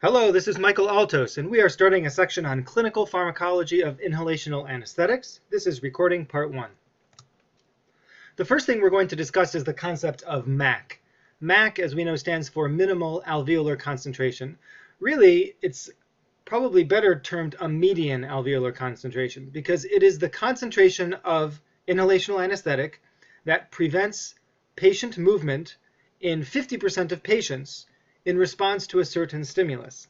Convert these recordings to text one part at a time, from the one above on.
Hello, this is Michael Altos, and we are starting a section on clinical pharmacology of inhalational anesthetics. This is recording part 1. The first thing we're going to discuss is the concept of MAC. MAC, as we know, stands for minimal alveolar concentration. Really, it's probably better termed a median alveolar concentration because it is the concentration of inhalational anesthetic that prevents patient movement in 50% of patients in response to a certain stimulus,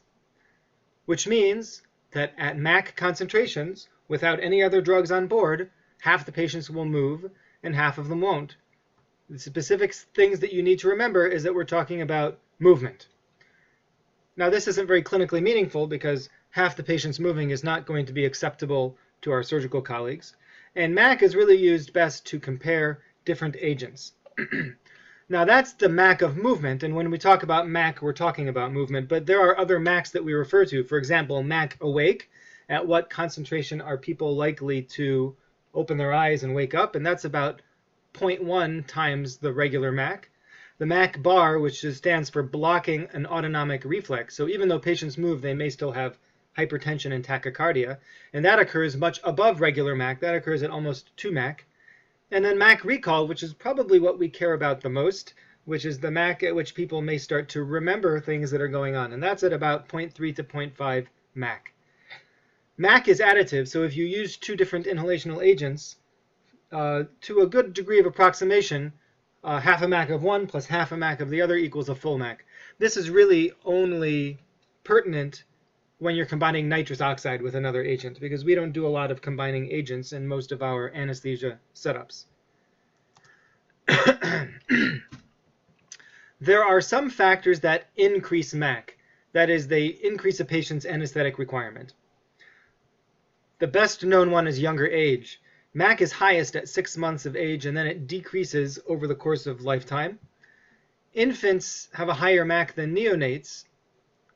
which means that at MAC concentrations, without any other drugs on board, half the patients will move and half of them won't. The specific things that you need to remember is that we're talking about movement. Now, this isn't very clinically meaningful because half the patients moving is not going to be acceptable to our surgical colleagues, and MAC is really used best to compare different agents. Now that's the MAC of movement, and when we talk about MAC, we're talking about movement, but there are other MACs that we refer to. For example, MAC awake, at what concentration are people likely to open their eyes and wake up, and that's about 0.1 times the regular MAC. The MAC bar, which stands for blocking an autonomic reflex, so even though patients move, they may still have hypertension and tachycardia, and that occurs much above regular MAC. That occurs at almost 2 MAC. And then MAC recall, which is probably what we care about the most, which is the MAC at which people may start to remember things that are going on. And that's at about 0.3 to 0.5 MAC. MAC is additive, so if you use two different inhalational agents, to a good degree of approximation, half a MAC of one plus half a MAC of the other equals a full MAC. This is really only pertinent when you're combining nitrous oxide with another agent, because we don't do a lot of combining agents in most of our anesthesia setups. There are some factors that increase MAC. That is, they increase a patient's anesthetic requirement. The best known one is younger age. MAC is highest at 6 months of age, and then it decreases over the course of lifetime. Infants have a higher MAC than neonates,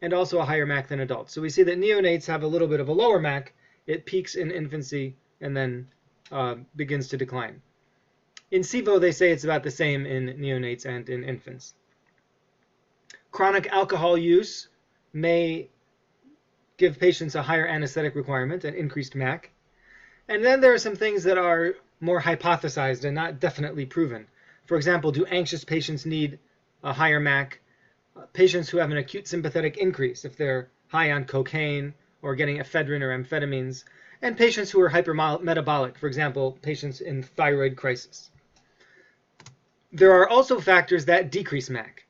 and also a higher MAC than adults. So we see that neonates have a little bit of a lower MAC. It peaks in infancy and then begins to decline. In SIVO, they say it's about the same in neonates and in infants. Chronic alcohol use may give patients a higher anesthetic requirement and increased MAC. And then there are some things that are more hypothesized and not definitely proven. For example, do anxious patients need a higher MAC? Patients who have an acute sympathetic increase, if they're high on cocaine or getting ephedrine or amphetamines, and patients who are hypermetabolic, for example, patients in thyroid crisis. There are also factors that decrease MAC,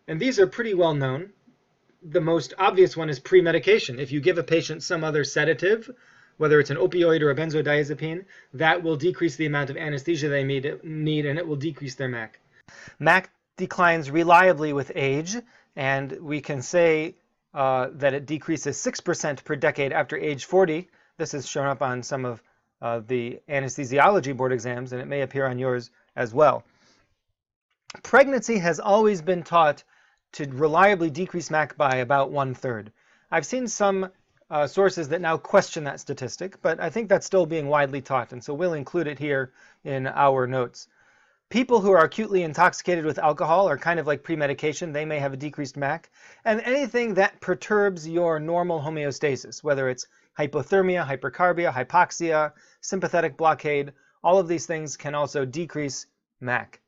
and these are pretty well known. The most obvious one is pre-medication. If you give a patient some other sedative, whether it's an opioid or a benzodiazepine, that will decrease the amount of anesthesia they need, and it will decrease their MAC. MAC declines reliably with age, and we can say that it decreases 6% per decade after age 40. This is shown up on some of the anesthesiology board exams, and it may appear on yours as well. Pregnancy has always been taught to reliably decrease MAC by about 1/3. I've seen some sources that now question that statistic, but I think that's still being widely taught, and so we'll include it here in our notes. People who are acutely intoxicated with alcohol are kind of like pre-medication. They may have a decreased MAC. And anything that perturbs your normal homeostasis, whether it's hypothermia, hypercarbia, hypoxia, sympathetic blockade, all of these things can also decrease MAC.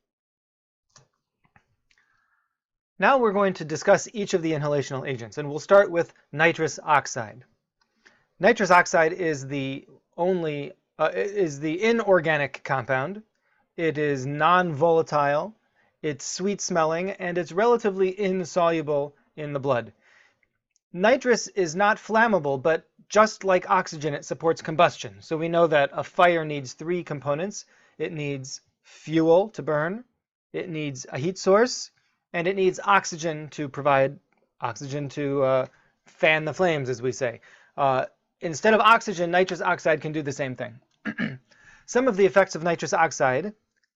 Now we're going to discuss each of the inhalational agents, and we'll start with nitrous oxide. Nitrous oxide is the inorganic compound. It is non-volatile, it's sweet-smelling, and it's relatively insoluble in the blood. Nitrous is not flammable, but just like oxygen, it supports combustion. So we know that a fire needs 3 components. It needs fuel to burn, it needs a heat source, and it needs oxygen to provide oxygen to fan the flames, as we say. Instead of oxygen, nitrous oxide can do the same thing. Some of the effects of nitrous oxide,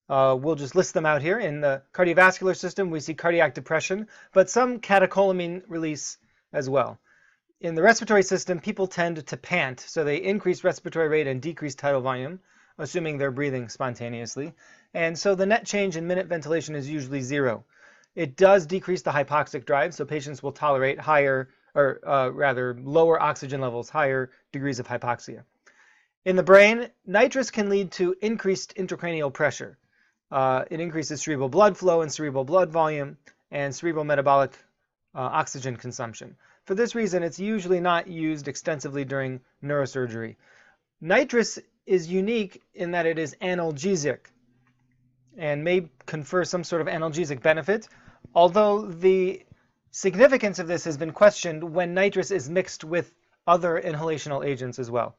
we'll just list them out here. In the cardiovascular system, we see cardiac depression, but some catecholamine release as well. In the respiratory system, people tend to pant, so they increase respiratory rate and decrease tidal volume, assuming they're breathing spontaneously. And so the net change in minute ventilation is usually 0. It does decrease the hypoxic drive, so patients will tolerate higher or rather lower oxygen levels, higher degrees of hypoxia. In the brain, nitrous can lead to increased intracranial pressure. It increases cerebral blood flow and cerebral blood volume and cerebral metabolic oxygen consumption. For this reason, it's usually not used extensively during neurosurgery. Nitrous is unique in that it is analgesic and may confer some sort of analgesic benefit, although the significance of this has been questioned when nitrous is mixed with other inhalational agents as well.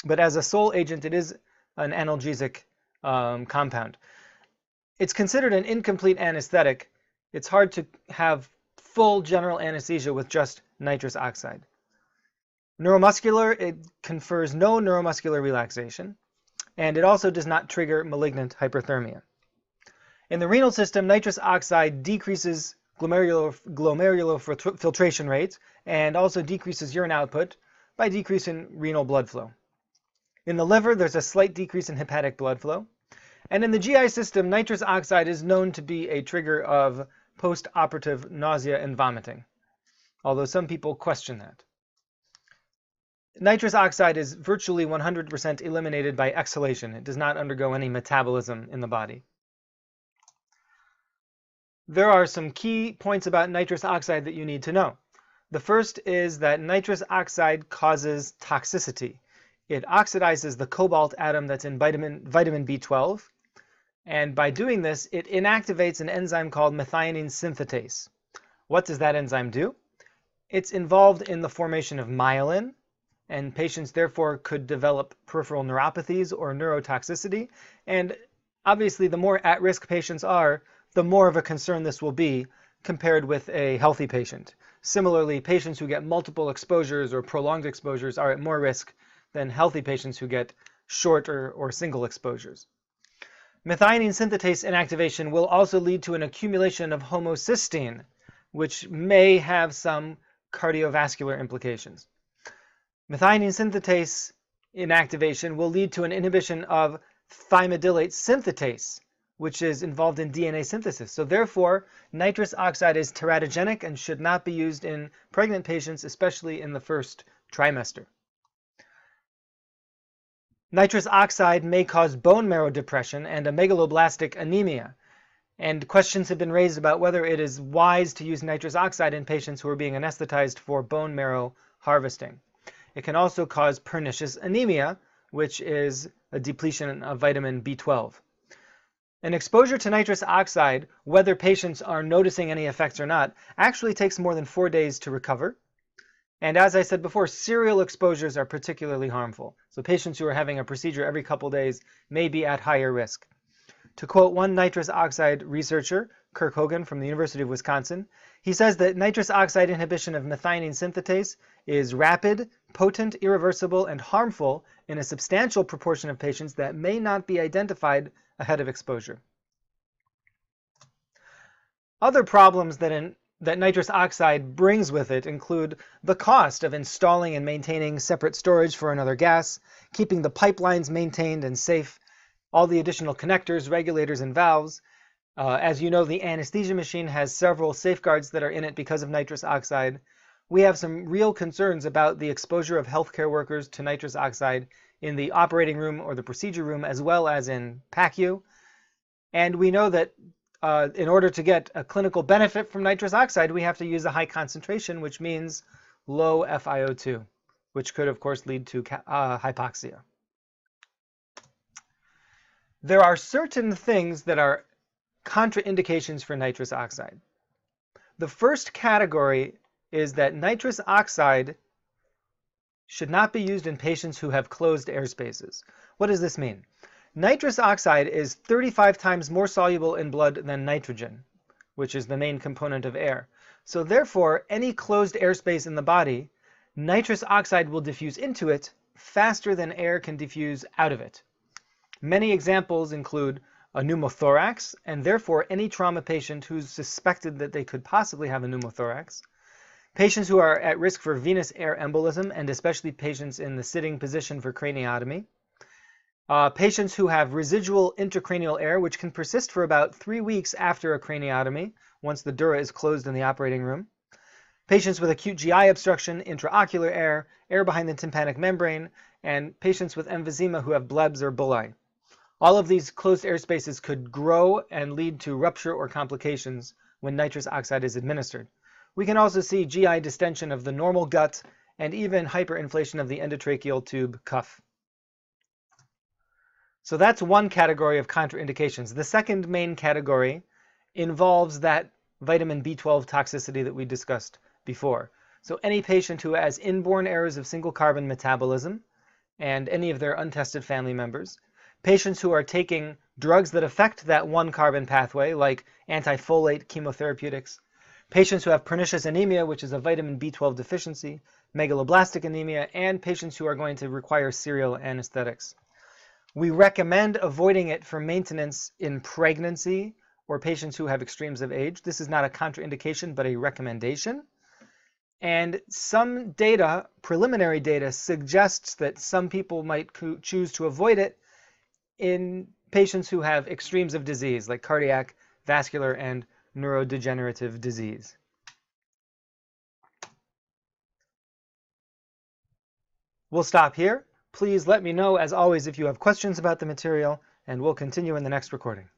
But as a sole agent, it is an analgesic compound. It's considered an incomplete anesthetic. It's hard to have full general anesthesia with just nitrous oxide. Neuromuscular, it confers no neuromuscular relaxation, and it also does not trigger malignant hyperthermia. In the renal system, nitrous oxide decreases glomerular filtration rates and also decreases urine output by decreasing renal blood flow. In the liver, there's a slight decrease in hepatic blood flow. And in the GI system, nitrous oxide is known to be a trigger of post-operative nausea and vomiting, although some people question that. Nitrous oxide is virtually 100% eliminated by exhalation. It does not undergo any metabolism in the body. There are some key points about nitrous oxide that you need to know. The first is that nitrous oxide causes toxicity. It oxidizes the cobalt atom that's in vitamin B12, and by doing this, it inactivates an enzyme called methionine synthetase. What does that enzyme do? It's involved in the formation of myelin, and patients therefore could develop peripheral neuropathies or neurotoxicity, and obviously the more at-risk patients are, the more of a concern this will be compared with a healthy patient. Similarly, patients who get multiple exposures or prolonged exposures are at more risk than healthy patients who get shorter or single exposures. Methionine synthetase inactivation will also lead to an accumulation of homocysteine, which may have some cardiovascular implications. Methionine synthetase inactivation will lead to an inhibition of thymidylate synthetase, which is involved in DNA synthesis. So therefore, nitrous oxide is teratogenic and should not be used in pregnant patients, especially in the first trimester. Nitrous oxide may cause bone marrow depression and a megaloblastic anemia. And questions have been raised about whether it is wise to use nitrous oxide in patients who are being anesthetized for bone marrow harvesting. It can also cause pernicious anemia, which is a depletion of vitamin B12. An exposure to nitrous oxide, whether patients are noticing any effects or not, actually takes more than 4 days to recover. And as I said before, serial exposures are particularly harmful. So patients who are having a procedure every couple days may be at higher risk. To quote one nitrous oxide researcher, Kirk Hogan from the University of Wisconsin, he says that nitrous oxide inhibition of methionine synthetase is rapid, potent, irreversible, and harmful in a substantial proportion of patients that may not be identified ahead of exposure. Other problems that nitrous oxide brings with it include the cost of installing and maintaining separate storage for another gas, keeping the pipelines maintained and safe, all the additional connectors, regulators, and valves. As you know, the anesthesia machine has several safeguards that are in it because of nitrous oxide. We have some real concerns about the exposure of healthcare workers to nitrous oxide in the operating room or the procedure room, as well as in PACU. And we know that in order to get a clinical benefit from nitrous oxide, we have to use a high concentration, which means low FiO2, which could, of course, lead to hypoxia. There are certain things that are contraindications for nitrous oxide. The first category is that nitrous oxide should not be used in patients who have closed air spaces. What does this mean? Nitrous oxide is 35 times more soluble in blood than nitrogen, which is the main component of air. So therefore, any closed airspace in the body, nitrous oxide will diffuse into it faster than air can diffuse out of it. Many examples include a pneumothorax, and therefore any trauma patient who's suspected that they could possibly have a pneumothorax, patients who are at risk for venous air embolism, and especially patients in the sitting position for craniotomy, patients who have residual intracranial air, which can persist for about 3 weeks after a craniotomy, once the dura is closed in the operating room, patients with acute GI obstruction, intraocular air, air behind the tympanic membrane, and patients with emphysema who have blebs or bullae. All of these closed air spaces could grow and lead to rupture or complications when nitrous oxide is administered. We can also see GI distension of the normal gut and even hyperinflation of the endotracheal tube cuff. So that's one category of contraindications. The second main category involves that vitamin B12 toxicity that we discussed before. So any patient who has inborn errors of single carbon metabolism and any of their untested family members, patients who are taking drugs that affect that one carbon pathway, like antifolate chemotherapeutics, patients who have pernicious anemia, which is a vitamin B12 deficiency, megaloblastic anemia, and patients who are going to require serial anesthetics. We recommend avoiding it for maintenance in pregnancy or patients who have extremes of age. This is not a contraindication, but a recommendation. And some data, preliminary data, suggests that some people might choose to avoid it in patients who have extremes of disease, like cardiac, vascular, and neurodegenerative disease. We'll stop here. Please let me know, as always, if you have questions about the material, and we'll continue in the next recording.